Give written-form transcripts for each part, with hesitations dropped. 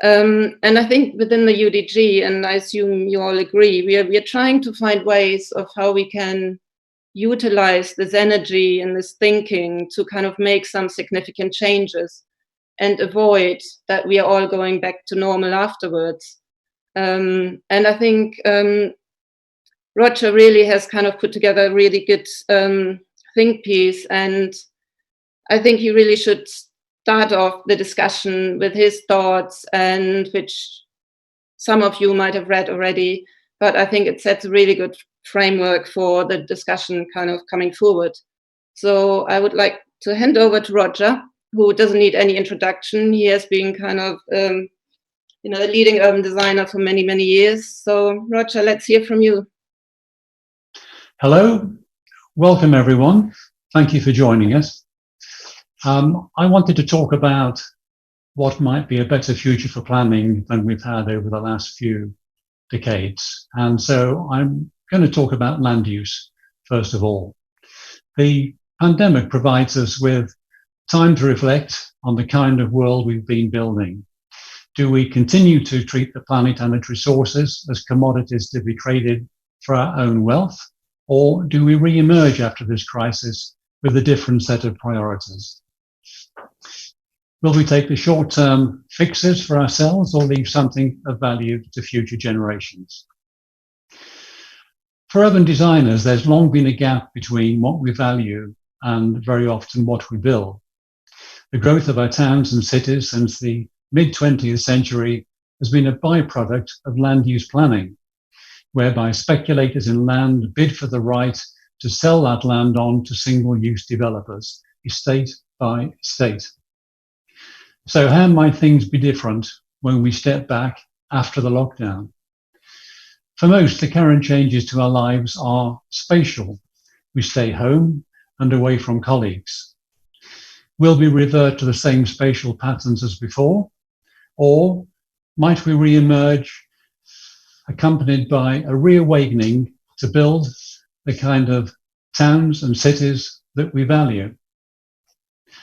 And I think within the UDG, and I assume you all agree, we are trying to find ways of how we can utilize this energy and this thinking to kind of make some significant changes and avoid that we are all going back to normal afterwards. And I think Roger really has kind of put together a really good think piece, and I think he really should start off the discussion with his thoughts, and which some of you might have read already, but I think it sets a really good framework for the discussion kind of coming forward. So I would like to hand over to Roger, who doesn't need any introduction. He has been kind of a leading urban designer for many, many years. So Roger, let's hear from you. Hello, welcome everyone. Thank you for joining us. I wanted to talk about what might be a better future for planning than we've had over the last few decades. And so I'm going to talk about land use, first of all. The pandemic provides us with time to reflect on the kind of world we've been building. Do we continue to treat the planet and its resources as commodities to be traded for our own wealth? Or do we re-emerge after this crisis with a different set of priorities? Will we take the short-term fixes for ourselves or leave something of value to future generations? For urban designers, there's long been a gap between what we value and very often what we build. The growth of our towns and cities since the mid-20th century has been a byproduct of land use planning, whereby speculators in land bid for the right to sell that land on to single-use developers, estate by estate. So how might things be different when we step back after the lockdown? For most, the current changes to our lives are spatial. We stay home and away from colleagues. Will we revert to the same spatial patterns as before? Or might we re-emerge accompanied by a reawakening to build the kind of towns and cities that we value?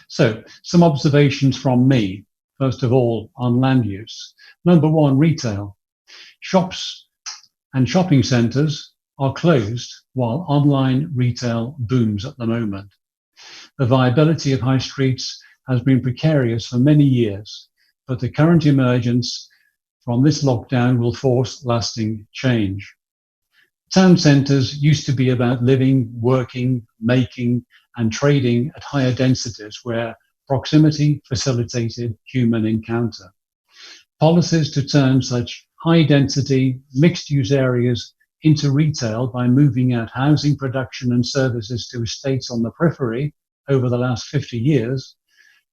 So, some observations from me, first of all, on land use. Number one, retail. Shops and shopping centres are closed while online retail booms at the moment. The viability of high streets has been precarious for many years, but the current emergence from this lockdown will force lasting change. Town centres used to be about living, working, making, and trading at higher densities where proximity facilitated human encounter. Policies to turn such high-density, mixed-use areas into retail by moving out housing production and services to estates on the periphery over the last 50 years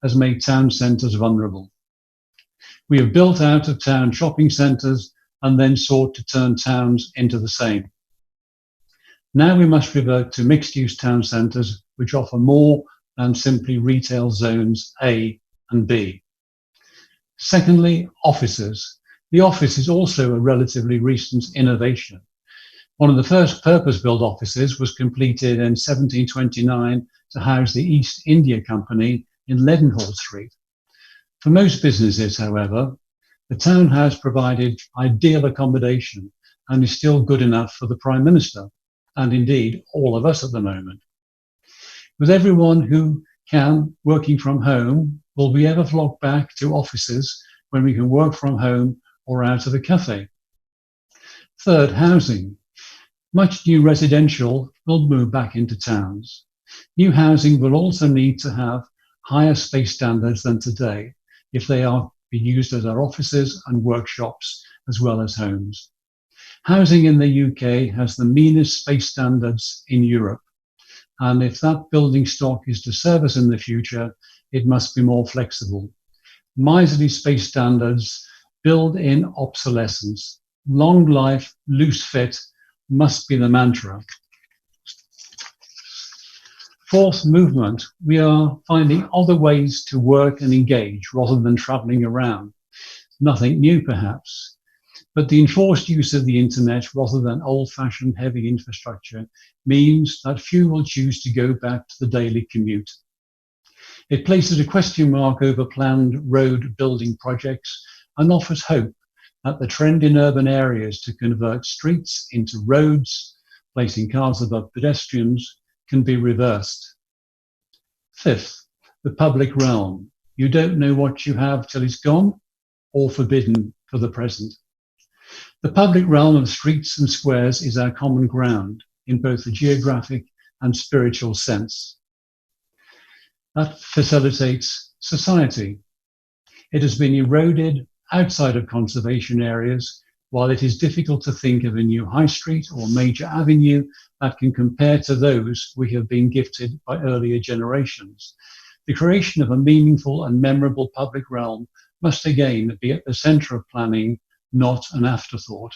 has made town centres vulnerable. We have built out of town shopping centres and then sought to turn towns into the same. Now we must revert to mixed-use town centres which offer more than simply retail zones A and B. Secondly, offices. The office is also a relatively recent innovation. One of the first purpose-built offices was completed in 1729 to house the East India Company in Leadenhall Street. For most businesses, however, the townhouse provided ideal accommodation and is still good enough for the Prime Minister, and indeed all of us at the moment. With everyone who can working from home, will we ever flock back to offices when we can work from home or out of a cafe? Third, housing. Much new residential will move back into towns. New housing will also need to have higher space standards than today if they are be used as our offices and workshops as well as homes. Housing in the UK has the meanest space standards in Europe, and if that building stock is to serve us in the future, it must be more flexible. Miserly space standards build in obsolescence. Long life, loose fit must be the mantra. Fourth, movement. We are finding other ways to work and engage rather than travelling around. Nothing new, perhaps, but the enforced use of the internet rather than old-fashioned heavy infrastructure means that few will choose to go back to the daily commute. It places a question mark over planned road building projects and offers hope that the trend in urban areas to convert streets into roads, placing cars above pedestrians, can be reversed. Fifth, the public realm. You don't know what you have till it's gone, or forbidden for the present. The public realm of streets and squares is our common ground in both the geographic and spiritual sense. That facilitates society. It has been eroded outside of conservation areas, while it is difficult to think of a new high street or major avenue that can compare to those we have been gifted by earlier generations. The creation of a meaningful and memorable public realm must again be at the centre of planning, not an afterthought.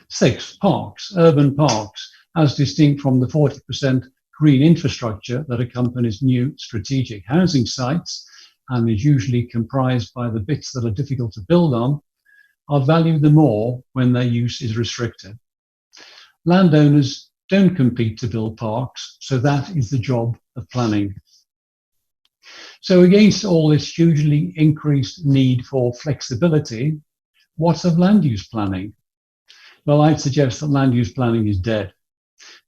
Sixth, parks, urban parks, as distinct from the 40% green infrastructure that accompanies new strategic housing sites and is usually comprised by the bits that are difficult to build on, are valued the more when their use is restricted. Landowners don't compete to build parks, so that is the job of planning. So against all this hugely increased need for flexibility, what's of land use planning? Well, I'd suggest that land use planning is dead.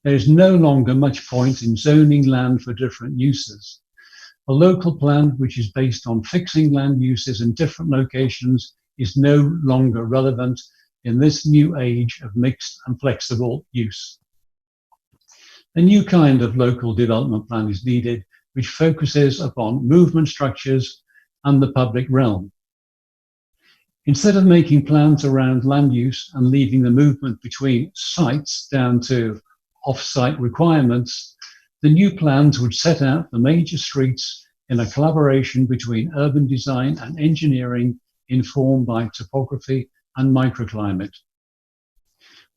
There is no longer much point in zoning land for different uses. A local plan which is based on fixing land uses in different locations is no longer relevant in this new age of mixed and flexible use. A new kind of local development plan is needed, which focuses upon movement structures and the public realm. Instead of making plans around land use and leaving the movement between sites down to off-site requirements, the new plans would set out the major streets in a collaboration between urban design and engineering informed by topography and microclimate.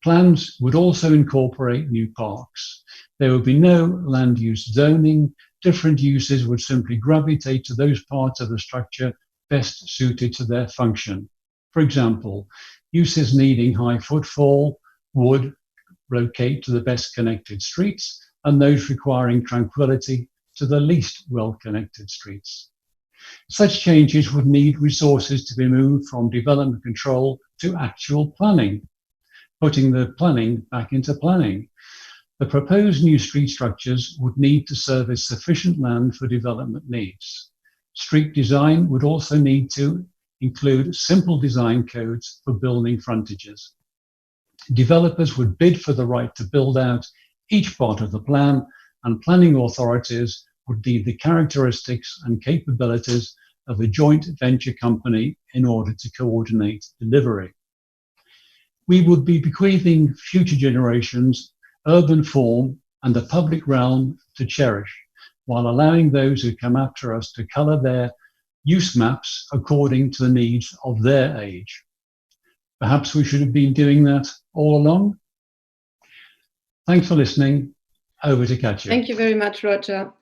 Plans would also incorporate new parks. There would be no land use zoning. Different uses would simply gravitate to those parts of the structure best suited to their function. For example, uses needing high footfall would relocate to the best connected streets, and those requiring tranquility to the least well-connected streets. Such changes would need resources to be moved from development control to actual planning, putting the planning back into planning. The proposed new street structures would need to service sufficient land for development needs. Street design would also need to include simple design codes for building frontages. Developers would bid for the right to build out each part of the plan, and planning authorities would need the characteristics and capabilities of a joint venture company in order to coordinate delivery. We would be bequeathing future generations urban form and the public realm to cherish, while allowing those who come after us to colour their use maps according to the needs of their age. Perhaps we should have been doing that all along. Thanks for listening. Over to Katja. Thank you very much, Roger.